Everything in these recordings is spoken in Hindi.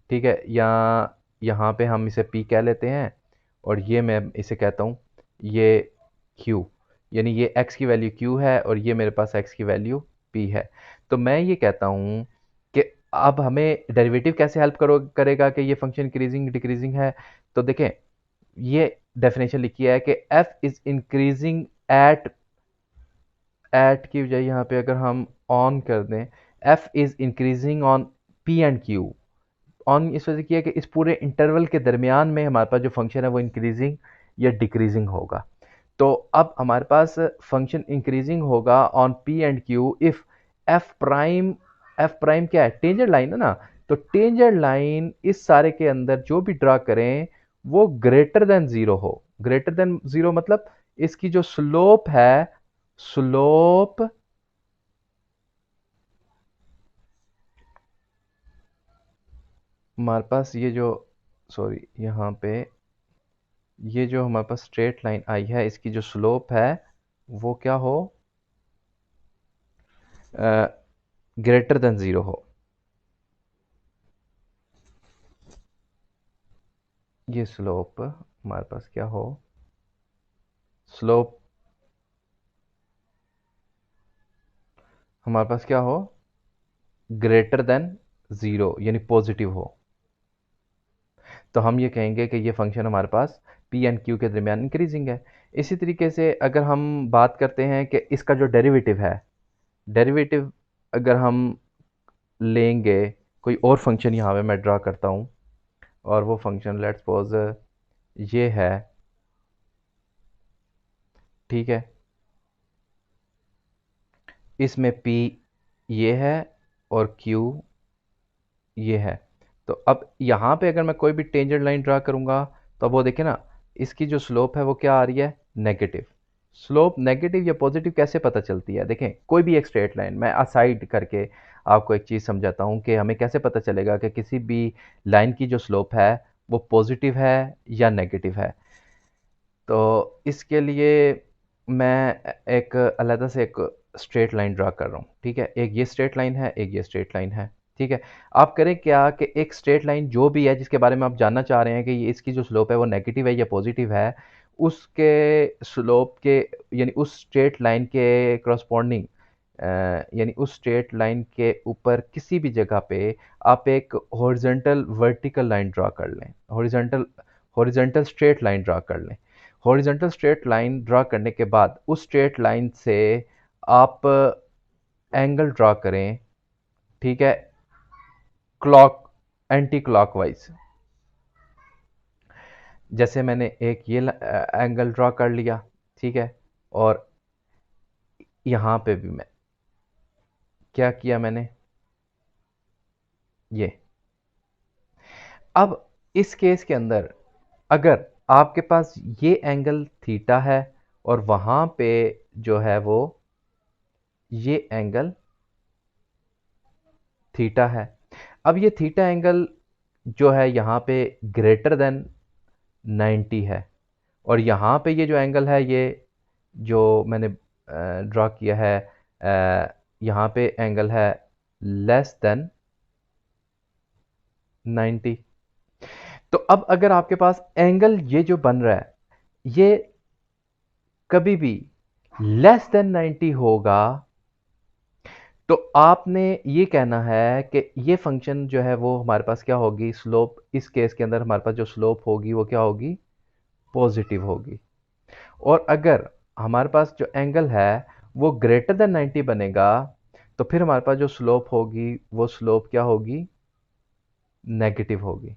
ठीक है, या यहाँ पे हम इसे p कह लेते हैं, और ये मैं इसे कहता हूँ ये q, यानी ये x की वैल्यू q है और ये मेरे पास x की वैल्यू p है। तो मैं ये कहता हूँ कि अब हमें डेरिवेटिव कैसे हेल्प करेगा कि ये फंक्शन इंक्रीजिंग डिक्रीजिंग है। तो देखें, ये डेफिनेशन लिखी है कि f इज इंक्रीजिंग एट की बजाय यहाँ पे अगर हम ऑन कर दें, f is increasing on p and q। On इस वजह से किया कि इस पूरे इंटरवल के दरमियान में हमारे पास जो फंक्शन है वो इंक्रीजिंग या डिक्रीजिंग होगा। तो अब हमारे पास फंक्शन इंक्रीजिंग होगा on p and q if f prime क्या है, टेंजेंट लाइन है ना। तो टेंजेंट लाइन इस सारे के अंदर जो भी ड्रा करें वो ग्रेटर देन जीरो हो। ग्रेटर देन जीरो मतलब इसकी जो स्लोप है, स्लोप हमारे पास ये जो, सॉरी यहाँ पे ये जो हमारे पास स्ट्रेट लाइन आई है इसकी जो स्लोप है वो क्या हो, ग्रेटर देन ज़ीरो हो। ये स्लोप हमारे पास क्या हो, स्लोप हमारे पास क्या हो, ग्रेटर देन ज़ीरो यानी पॉजिटिव हो। तो हम ये कहेंगे कि ये फंक्शन हमारे पास पी एंड क्यू के दरमियान इंक्रीजिंग है। इसी तरीके से अगर हम बात करते हैं कि इसका जो डेरिवेटिव है, डेरिवेटिव अगर हम लेंगे, कोई और फंक्शन यहाँ पे मैं ड्रा करता हूँ, और वो फंक्शन लेट्स सपोज ये है, ठीक है, इसमें p ये है और q ये है। तो अब यहाँ पे अगर मैं कोई भी टेंजेंट लाइन ड्रा करूँगा तो अब वो देखें ना, इसकी जो स्लोप है वो क्या आ रही है, नेगेटिव। स्लोप नेगेटिव या पॉजिटिव कैसे पता चलती है, देखें कोई भी एक स्ट्रेट लाइन, मैं असाइड करके आपको एक चीज़ समझाता हूँ कि हमें कैसे पता चलेगा कि किसी भी लाइन की जो स्लोप है वो पॉजिटिव है या नेगेटिव है। तो इसके लिए मैं एक अलग से एक स्ट्रेट लाइन ड्रा कर रहा हूँ, ठीक है, एक ये स्ट्रेट लाइन है, एक ये स्ट्रेट लाइन है, ठीक है। आप करें क्या कि एक स्ट्रेट लाइन जो भी है जिसके बारे में आप जानना चाह रहे हैं कि ये इसकी जो स्लोप है वो नेगेटिव है या पॉजिटिव है, उसके स्लोप के यानी उस स्ट्रेट लाइन के करस्पॉन्डिंग, यानी उस स्ट्रेट लाइन के ऊपर किसी भी जगह पे आप एक हॉरिजॉन्टल वर्टिकल लाइन ड्रा कर लें, horizontal horizontal straight line draw कर लें। हॉरिजॉन्टल स्ट्रेट लाइन ड्रा करने के बाद उस स्ट्रेट लाइन से आप एंगल ड्रा करें, ठीक है, क्लॉक एंटी क्लॉकवाइज। जैसे मैंने एक ये एंगल ड्रा कर लिया, ठीक है, और यहाँ पे भी मैं क्या किया मैंने, ये। अब इस केस के अंदर अगर आपके पास ये एंगल थीटा है और वहाँ पे जो है वो ये एंगल थीटा है, अब ये थीटा एंगल जो है यहाँ पे ग्रेटर देन 90 है, और यहाँ पे ये जो एंगल है ये जो मैंने ड्रॉ किया है, यहाँ पे एंगल है लेस देन 90। तो अब अगर आपके पास एंगल ये जो बन रहा है ये कभी भी लेस देन 90 होगा, तो आपने ये कहना है कि ये फंक्शन जो है वो हमारे पास क्या होगी, स्लोप, इस केस के अंदर हमारे पास जो स्लोप होगी वो क्या होगी, पॉजिटिव होगी। और अगर हमारे पास जो एंगल है वो ग्रेटर देन 90 बनेगा तो फिर हमारे पास जो स्लोप होगी वो स्लोप क्या होगी, नेगेटिव होगी।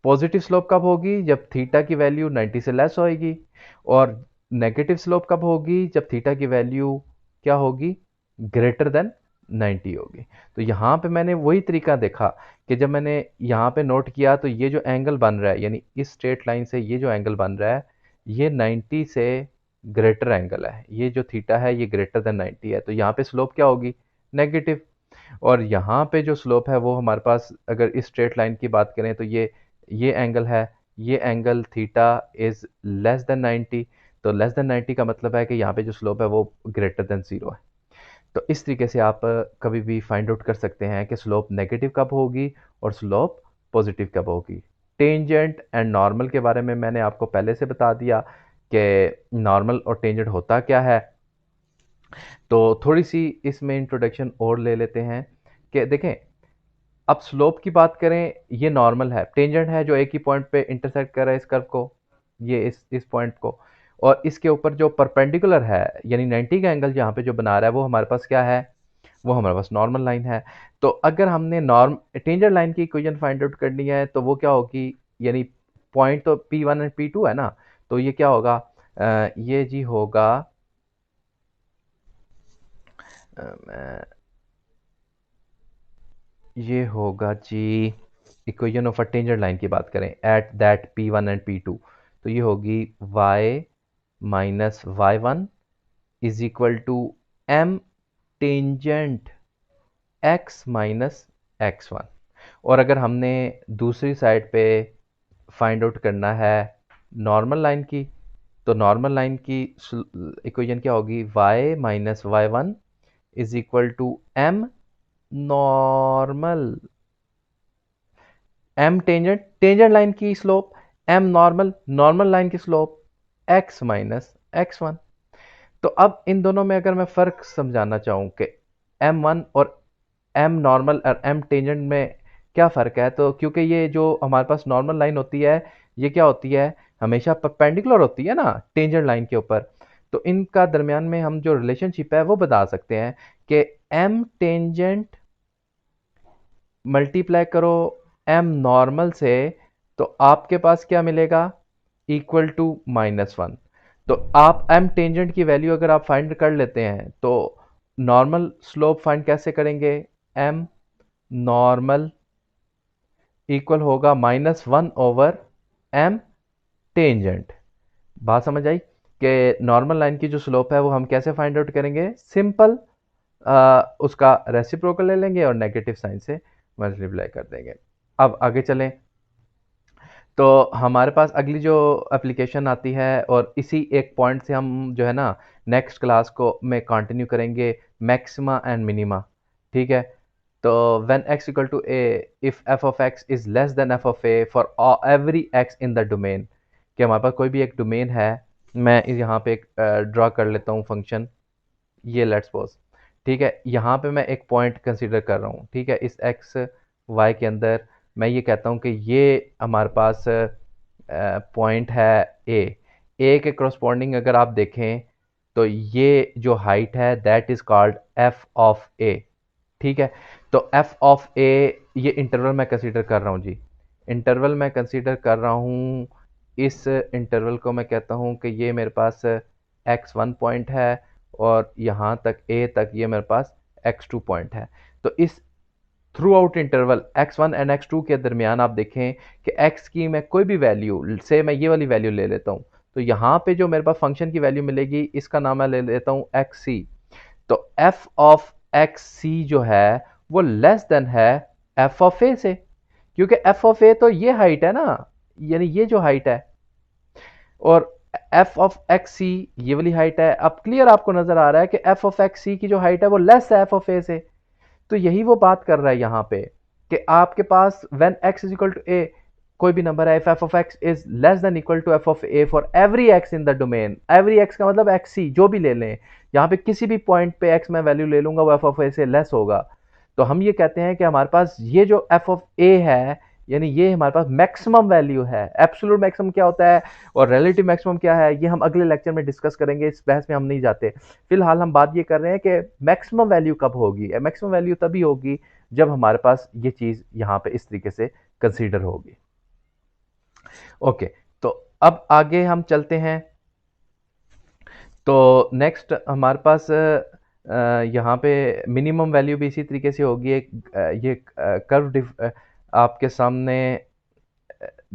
पॉजिटिव स्लोप कब होगी, जब थीटा की वैल्यू 90 से लेस होगी, और नेगेटिव स्लोप कब होगी, जब थीटा की वैल्यू क्या होगी, ग्रेटर देन 90 होगी। तो यहाँ पे मैंने वही तरीका देखा कि जब मैंने यहाँ पे नोट किया तो ये जो एंगल बन रहा है यानी इस स्ट्रेट लाइन से ये जो एंगल बन रहा है ये 90 से ग्रेटर एंगल है, ये जो थीटा है ये ग्रेटर देन 90 है, तो यहाँ पे स्लोप क्या होगी, नेगेटिव। और यहाँ पे जो स्लोप है वो हमारे पास अगर इस स्ट्रेट लाइन की बात करें तो ये एंगल है, ये angle theta is less then 90। तो लेस देन 90 का मतलब है कि यहाँ पे जो स्लोप है वो ग्रेटर देन ज़ीरो है। तो इस तरीके से आप कभी भी फाइंड आउट कर सकते हैं कि स्लोप नेगेटिव कब होगी और स्लोप पॉजिटिव कब होगी। टेंजेंट एंड नॉर्मल के बारे में मैंने आपको पहले से बता दिया कि नॉर्मल और टेंजेंट होता क्या है। तो थोड़ी सी इसमें इंट्रोडक्शन और ले लेते हैं कि देखें, अब स्लोप की बात करें, ये नॉर्मल है, टेंजेंट है जो एक ही पॉइंट पे इंटरसेक्ट कर रहा है इस कर्व को, ये इस पॉइंट को, और इसके ऊपर जो परपेंडिकुलर है यानी 90 का एंगल यहाँ पे जो बना रहा है वो हमारे पास क्या है, वो हमारे पास नॉर्मल लाइन है। तो अगर हमने नॉर्म टेंजेंट लाइन की इक्वेशन फाइंड आउट करनी है तो वो क्या होगी, यानी पॉइंट तो P1 एंड P2 है ना, तो ये क्या होगा, ये जी होगा, ये होगा जी, equation of a tangent line की बात करें at that P1 and P2, तो ये होगी y minus y1 is equal to m tangent x minus x1। और अगर हमने दूसरी साइड पे फाइंड आउट करना है नॉर्मल लाइन की, तो नॉर्मल लाइन की इक्वेशन क्या होगी, y minus y1 is equal to m normal, m tangent, tangent line की slope, m normal, normal line की स्लोप x माइनस x1। तो अब इन दोनों में अगर मैं फ़र्क समझाना चाहूँ कि m1 और m नॉर्मल और m टेंजेंट में क्या फ़र्क है, तो क्योंकि ये जो हमारे पास नॉर्मल लाइन होती है ये क्या होती है, हमेशा परपेंडिकुलर होती है ना टेंजेंट लाइन के ऊपर, तो इनका दरमियान में हम जो रिलेशनशिप है वो बता सकते हैं कि m टेंजेंट मल्टीप्लाई करो m नॉर्मल से, तो आपके पास क्या मिलेगा, इक्वल टू -1। तो आप m टेंजेंट की वैल्यू अगर आप फाइंड कर लेते हैं तो नॉर्मल स्लोप फाइंड कैसे करेंगे, m नॉर्मल इक्वल होगा -1 ओवर m टेंजेंट। बात समझ आई कि नॉर्मल लाइन की जो स्लोप है वो हम कैसे फाइंड आउट करेंगे, सिंपल उसका रेसिप्रोकल ले लेंगे और नेगेटिव साइन से मल्टीप्लाई कर देंगे। अब आगे चलें, तो हमारे पास अगली जो एप्लीकेशन आती है और इसी एक पॉइंट से हम जो है ना नेक्स्ट क्लास को में कंटिन्यू करेंगे, मैक्सिमा एंड मिनिमा। ठीक है, तो when x equal to a if f of x is less than f of a for every x in the domain, कि हमारे पास कोई भी एक डोमेन है, मैं यहाँ पे एक ड्रॉ कर लेता हूँ फंक्शन, ये लेट्स सपोज, ठीक है, यहाँ पे मैं एक पॉइंट कंसीडर कर रहा हूँ, ठीक है, इस एक्स वाई के अंदर मैं ये कहता हूँ कि ये हमारे पास पॉइंट है ए के करस्पॉन्डिंग अगर आप देखें तो ये जो हाइट है that is called f of a. ठीक है, तो एफ ऑफ ए ये इंटरवल मैं कंसीडर कर रहा हूँ जी, इंटरवल मैं कंसीडर कर रहा हूँ, इस इंटरवल को मैं कहता हूँ कि ये मेरे पास x1 पॉइंट है और यहाँ तक a तक ये मेरे पास x2 पॉइंट है। तो इस through out interval x1 and x2 के दरमियान आप देखें कि x की मैं कोई भी वैल्यू से मैं ये वाली वैल्यू ले लेता हूँ, तो यहाँ पे जो मेरे पास फंक्शन की वैल्यू मिलेगी इसका नाम मैं ले लेता हूँ xc। तो f ऑफ xc जो है वो लेस देन है f ऑफ a से, क्योंकि f ऑफ a तो ये हाइट है ना, यानी ये जो हाइट है, और f ऑफ एक्स सी ये वाली हाइट है। अब क्लियर आपको नजर आ रहा है कि f ऑफ एक्स सी की जो हाइट है वो लेस है f ऑफ a से। तो यही वो बात कर रहा है यहाँ पे कि आपके पास when x is equal to a कोई भी नंबर है, if f of x is less than equal to f of a for every x in the domain, every x का मतलब xc जो भी ले लें, यहाँ पे किसी भी पॉइंट पे x मैं वैल्यू ले लूंगा वो f ऑफ a से लेस होगा। तो हम ये कहते हैं कि हमारे पास ये जो f ऑफ a है यानी ये हमारे पास मैक्सिमम वैल्यू है। एब्सोल्यूट मैक्सिमम क्या होता है और रिलेटिव मैक्सिमम क्या है ये हम अगले लेक्चर में डिस्कस करेंगे, इस बहस में हम नहीं जाते। फिलहाल हम बात ये कर रहे हैं कि मैक्सिमम वैल्यू कब होगी, मैक्सिमम वैल्यू तभी होगी जब हमारे पास ये चीज़ यहाँ पे इस तरीके से कंसीडर होगी। ओके, तो अब आगे हम चलते हैं। तो नेक्स्ट हमारे पास यहाँ पे मिनिमम वैल्यू भी इसी तरीके से होगी। एक ये कर्व आपके सामने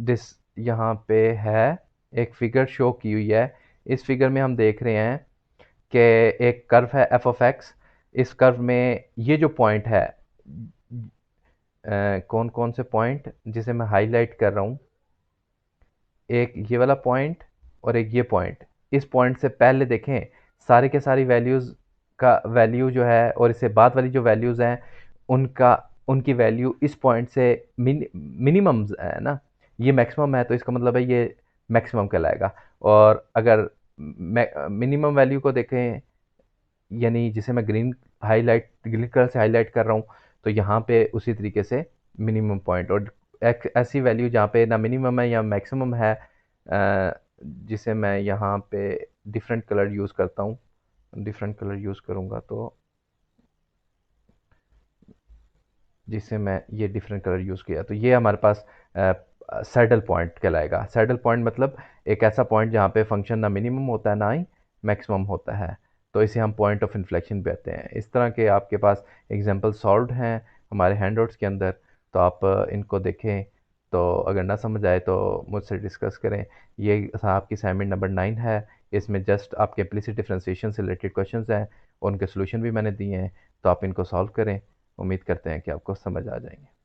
दिस यहाँ पे है, एक फिगर शो की हुई है। इस फिगर में हम देख रहे हैं कि एक कर्व है एफ ऑफ एक्स, इस कर्व में ये जो पॉइंट है कौन कौन से पॉइंट जिसे मैं हाईलाइट कर रहा हूँ, एक ये वाला पॉइंट और एक ये पॉइंट। इस पॉइंट से पहले देखें सारी के सारी वैल्यूज़ का वैल्यू जो है और इससे बाद वाली जो वैल्यूज़ हैं उनका उनकी वैल्यू इस पॉइंट से मिनिमम है ना, ये मैक्सिमम है, तो इसका मतलब है ये मैक्सिमम कहलाएगा। और अगर मिनिमम वैल्यू को देखें, यानी जिसे मैं ग्रीन कलर से हाईलाइट कर रहा हूँ, तो यहाँ पे उसी तरीके से मिनिमम पॉइंट, और एक ऐसी वैल्यू जहाँ पे ना मिनिमम है या मैक्सिमम है, जिसे मैं यहाँ पे डिफरेंट कलर यूज़ करता हूँ, डिफरेंट कलर यूज़ करूँगा तो जिससे मैं ये डिफरेंट कलर यूज़ किया, तो ये हमारे पास सैडल पॉइंट कहलाएगा। सैडल पॉइंट मतलब एक ऐसा पॉइंट जहाँ पे फंक्शन ना मिनिमम होता है ना ही मैक्सिमम होता है, तो इसे हम पॉइंट ऑफ इन्फ्लेक्शन कहते हैं। इस तरह के आपके पास एग्जांपल सॉल्व्ड हैं हमारे हैंडआउट्स के अंदर, तो आप इनको देखें, तो अगर ना समझ आए तो मुझसे डिस्कस करें। ये आपकी असाइनमेंट नंबर 9 है, इसमें जस्ट आपके इम्प्लिसिट डिफरेंशिएशन से रिलेटेड क्वेश्चंस हैं और उनके सोल्यूशन भी मैंने दिए हैं, तो आप इनको सॉल्व करें। उम्मीद करते हैं कि आपको समझ आ जाएंगे।